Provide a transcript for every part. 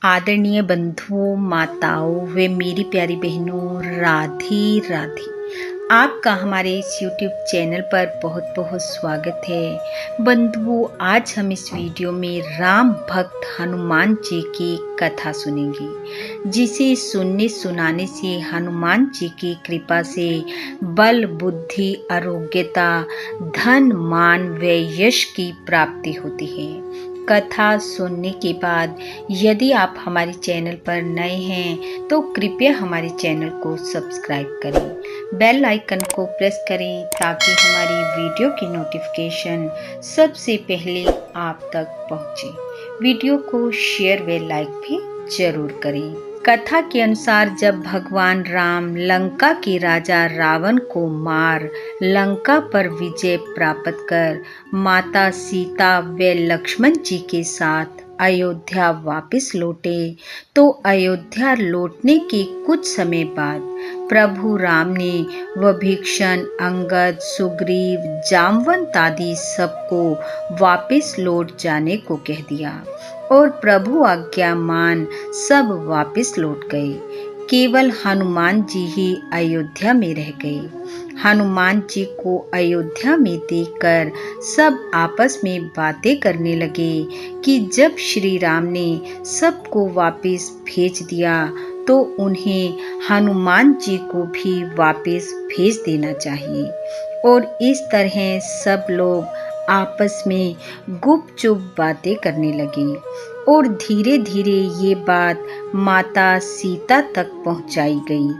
आदरणीय बंधुओं, माताओं व मेरी प्यारी बहनों, राधे राधे। आपका हमारे इस YouTube चैनल पर बहुत बहुत स्वागत है। बंधुओं, आज हम इस वीडियो में राम भक्त हनुमान जी की कथा सुनेंगे, जिसे सुनने सुनाने से हनुमान जी की कृपा से बल, बुद्धि, आरोग्यता, धन, मान व यश की प्राप्ति होती है। कथा सुनने के बाद यदि आप हमारे चैनल पर नए हैं तो कृपया हमारे चैनल को सब्सक्राइब करें, बेल आइकन को प्रेस करें ताकि हमारी वीडियो की नोटिफिकेशन सबसे पहले आप तक पहुंचे। वीडियो को शेयर व लाइक भी जरूर करें। कथा के अनुसार जब भगवान राम लंका के राजा रावण को मार लंका पर विजय प्राप्त कर माता सीता व लक्ष्मण जी के साथ अयोध्या वापस लौटे तो अयोध्या लौटने के कुछ समय बाद प्रभु राम ने विभीषण, अंगद, सुग्रीव, जामवंत आदि सबको वापस लौट जाने को कह दिया और प्रभु आज्ञा मान सब वापस लौट गए। केवल हनुमान जी ही अयोध्या में रह गए। हनुमान जी को अयोध्या में देखकर सब आपस में बातें करने लगे कि जब श्री राम ने सबको वापस भेज दिया तो उन्हें हनुमान जी को भी वापस भेज देना चाहिए। और इस तरह सब लोग आपस में गुपचुप बातें करने लगे और धीरे धीरे ये बात माता सीता तक पहुंचाई गई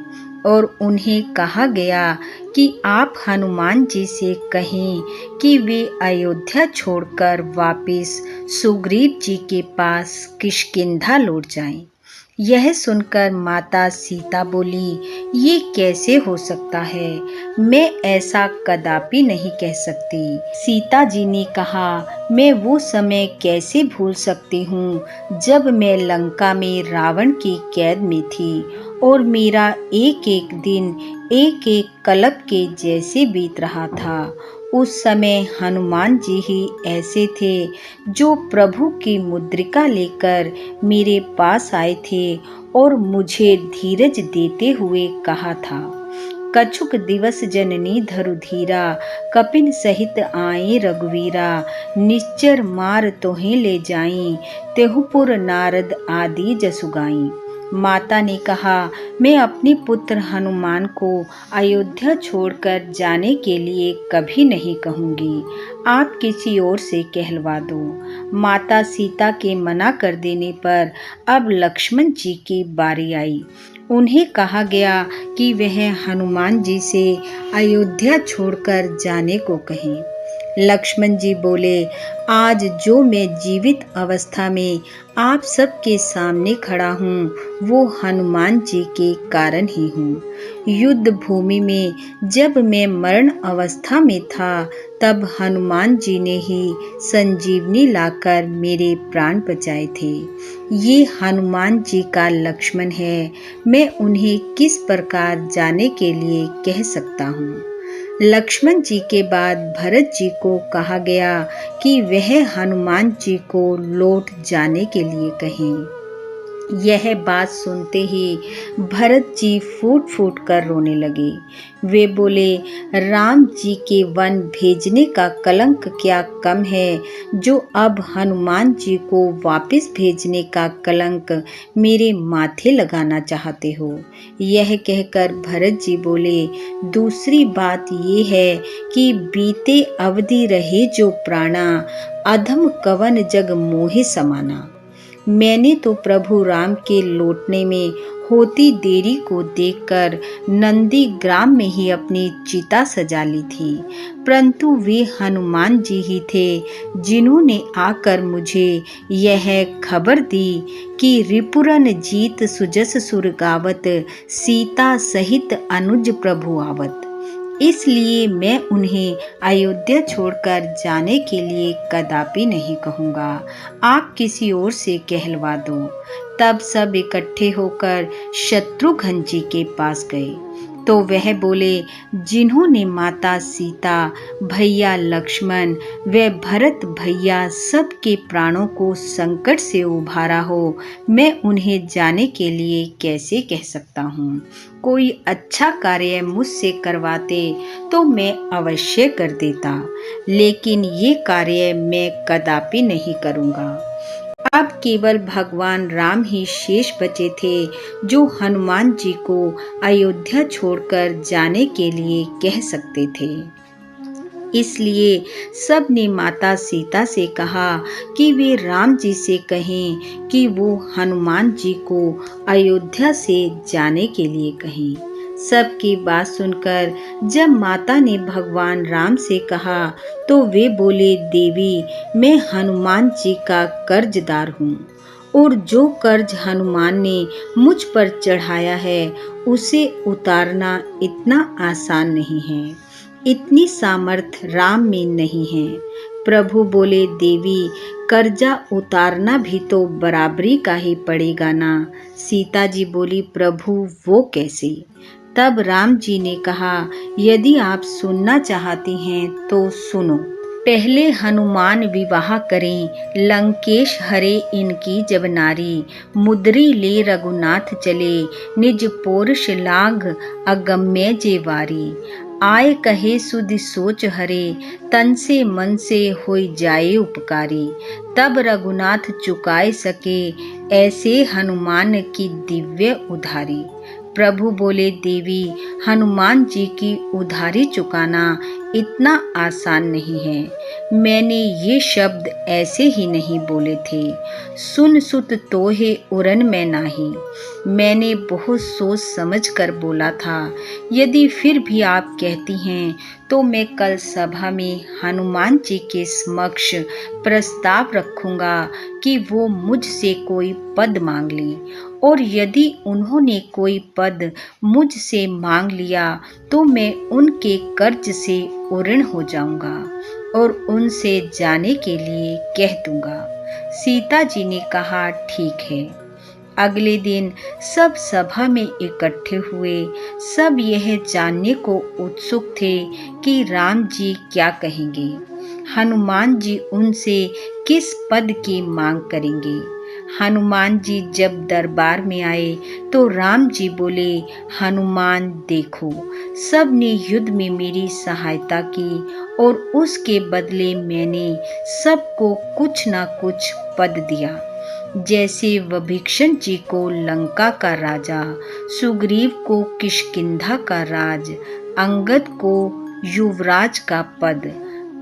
और उन्हें कहा गया कि आप हनुमान जी से कहें कि वे अयोध्या छोड़कर वापस सुग्रीव जी के पास किष्किंधा लौट जाएं। यह सुनकर माता सीता बोली, ये कैसे हो सकता है? मैं ऐसा कदापि नहीं कह सकती। सीता जी ने कहा, मैं वो समय कैसे भूल सकती हूँ जब मैं लंका में रावण की कैद में थी और मेरा एक एक दिन एक एक कल्प के जैसे बीत रहा था। उस समय हनुमान जी ही ऐसे थे जो प्रभु की मुद्रिका लेकर मेरे पास आए थे और मुझे धीरज देते हुए कहा था, कछुक दिवस जननी धरुधीरा, कपिन सहित आए रघुवीरा, निश्चर मार तोहें ले जाई, तेहुपुर नारद आदि जसु गाई। माता ने कहा, मैं अपने पुत्र हनुमान को अयोध्या छोड़कर जाने के लिए कभी नहीं कहूँगी। आप किसी और से कहलवा दो। माता सीता के मना कर देने पर अब लक्ष्मण जी की बारी आई। उन्हें कहा गया कि वह हनुमान जी से अयोध्या छोड़कर जाने को कहें। लक्ष्मण जी बोले, आज जो मैं जीवित अवस्था में आप सबके सामने खड़ा हूँ वो हनुमान जी के कारण ही हूँ। युद्ध भूमि में जब मैं मरण अवस्था में था तब हनुमान जी ने ही संजीवनी लाकर मेरे प्राण बचाए थे। ये हनुमान जी का लक्ष्मण है, मैं उन्हें किस प्रकार जाने के लिए कह सकता हूँ। लक्ष्मण जी के बाद भरत जी को कहा गया कि वह हनुमान जी को लौट जाने के लिए कहें। यह बात सुनते ही भरत जी फूट फूट कर रोने लगे। वे बोले, राम जी के वन भेजने का कलंक क्या कम है जो अब हनुमान जी को वापस भेजने का कलंक मेरे माथे लगाना चाहते हो। यह कहकर भरत जी बोले, दूसरी बात ये है कि बीते अवधि रहे जो प्राणा, अधम कवन जग मोहे समाना। मैंने तो प्रभु राम के लौटने में होती देरी को देखकर नंदी ग्राम में ही अपनी चिता सजा ली थी, परंतु वे हनुमान जी ही थे जिन्होंने आकर मुझे यह खबर दी कि रिपुरन जीत सुजस सुर गावत, सीता सहित अनुज प्रभु आवत। इसलिए मैं उन्हें अयोध्या छोड़कर जाने के लिए कदापि नहीं कहूँगा। आप किसी और से कहलवा दो। तब सब इकट्ठे होकर शत्रुघ्न जी के पास गए। तो वह बोले, जिन्होंने माता सीता, भैया लक्ष्मण व भरत भैया सबके प्राणों को संकट से उबारा हो, मैं उन्हें जाने के लिए कैसे कह सकता हूँ। कोई अच्छा कार्य मुझसे करवाते तो मैं अवश्य कर देता, लेकिन ये कार्य मैं कदापि नहीं करूँगा। अब केवल भगवान राम ही शेष बचे थे जो हनुमान जी को अयोध्या छोड़कर जाने के लिए कह सकते थे। इसलिए सब ने माता सीता से कहा कि वे राम जी से कहें कि वो हनुमान जी को अयोध्या से जाने के लिए कहें। सबकी बात सुनकर जब माता ने भगवान राम से कहा तो वे बोले, देवी, मैं हनुमान जी का कर्जदार हूँ और जो कर्ज हनुमान ने मुझ पर चढ़ाया है उसे उतारना इतना आसान नहीं है। इतनी सामर्थ्य राम में नहीं है। प्रभु बोले, देवी, कर्जा उतारना भी तो बराबरी का ही पड़ेगा ना। सीता जी बोली, प्रभु वो कैसे? तब राम जी ने कहा, यदि आप सुनना चाहती हैं तो सुनो। पहले हनुमान विवाह करें, लंकेश हरे इनकी जब नारी, मुद्री ले रघुनाथ चले, निज पौरुष लाग अगम्य जेवारी। आय कहे सुधि सोच हरे, तन से मन से होई जाए उपकारी। तब रघुनाथ चुकाए सके, ऐसे हनुमान की दिव्य उधारी। प्रभु बोले, देवी, हनुमान जी की उधारी चुकाना इतना आसान नहीं है। मैंने ये शब्द ऐसे ही नहीं बोले थे। सुन सुत तोहे उरन में नाही। मैंने बहुत सोच समझ कर बोला था। यदि फिर भी आप कहती हैं तो मैं कल सभा में हनुमान जी के समक्ष प्रस्ताव रखूंगा कि वो मुझसे कोई पद मांग लें, और यदि उन्होंने कोई पद मुझसे मांग लिया तो मैं उनके कर्ज से उऋण हो जाऊंगा और उनसे जाने के लिए कह दूंगा। सीता जी ने कहा, ठीक है। अगले दिन सब सभा में इकट्ठे हुए। सब यह जानने को उत्सुक थे कि राम जी क्या कहेंगे, हनुमान जी उनसे किस पद की मांग करेंगे। हनुमान जी जब दरबार में आए तो राम जी बोले, हनुमान देखो, सब ने युद्ध में मेरी सहायता की और उसके बदले मैंने सबको कुछ न कुछ पद दिया। जैसे विभीषण जी को लंका का राजा, सुग्रीव को किष्किंधा का राज, अंगद को युवराज का पद,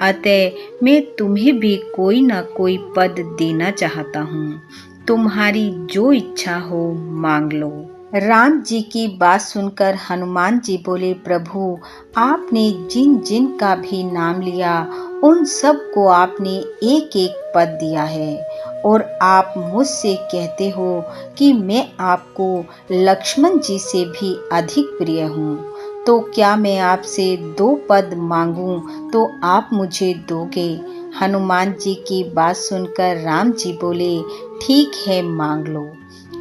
अतः मैं तुम्हें भी कोई न कोई पद देना चाहता हूँ। तुम्हारी जो इच्छा हो मांग लो। राम जी की बात सुनकर हनुमान जी बोले, प्रभु, आपने जिन जिन का भी नाम लिया उन सब को आपने एक एक पद दिया है, और आप मुझसे कहते हो कि मैं आपको लक्ष्मण जी से भी अधिक प्रिय हूँ, तो क्या मैं आपसे 2 पद मांगूं तो आप मुझे दोगे? हनुमान जी की बात सुनकर राम जी बोले, ठीक है, मांग लो।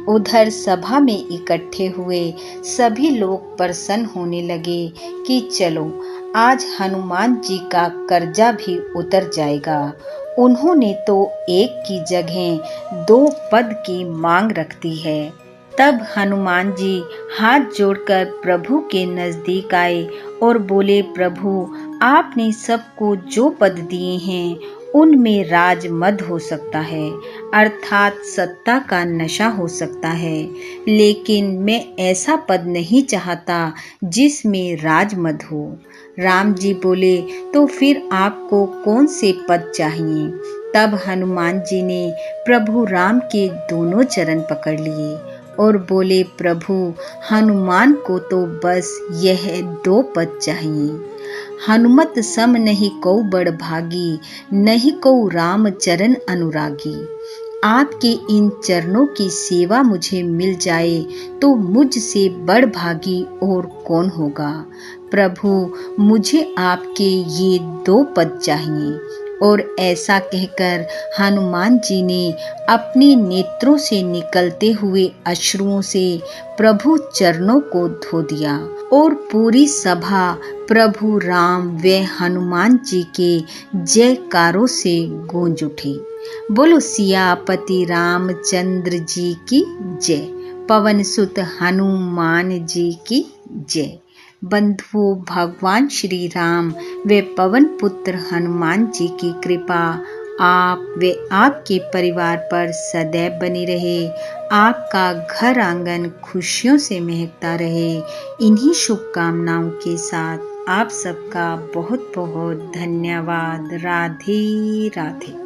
उधर सभा में इकट्ठे हुए सभी लोग प्रसन्न होने लगे कि चलो, आज हनुमान जी का कर्जा भी उतर जाएगा। उन्होंने तो एक की जगह 2 पद की मांग रखती है। तब हनुमान जी हाथ जोड़कर प्रभु के नजदीक आए और बोले, प्रभु, आपने सबको जो पद दिए हैं उनमें राज मद हो सकता है, अर्थात सत्ता का नशा हो सकता है, लेकिन मैं ऐसा पद नहीं चाहता जिसमें राज मद हो। राम जी बोले, तो फिर आपको कौन से पद चाहिए? तब हनुमान जी ने प्रभु राम के दोनों चरण पकड़ लिए और बोले, प्रभु, हनुमान को तो बस यह 2 पद चाहिए। हनुमत सम नहीं को बड़ भागी, नहीं को राम चरण अनुरागी। आपके इन चरणों की सेवा मुझे मिल जाए तो मुझसे बड़ भागी और कौन होगा। प्रभु, मुझे आपके ये 2 पद चाहिए। और ऐसा कहकर हनुमान जी ने अपने नेत्रों से निकलते हुए अश्रुओं से प्रभु चरणों को धो दिया और पूरी सभा प्रभु राम व हनुमान जी के जयकारों से गूंज उठी। बोलो सियापति रामचंद्र जी की जय, पवन सुत हनुमान जी की जय। बंधुओं, भगवान श्री राम व पवन पुत्र हनुमान जी की कृपा आप व आपके परिवार पर सदैव बनी रहे। आपका घर आंगन खुशियों से महकता रहे। इन्हीं शुभकामनाओं के साथ आप सबका बहुत बहुत धन्यवाद। राधे राधे।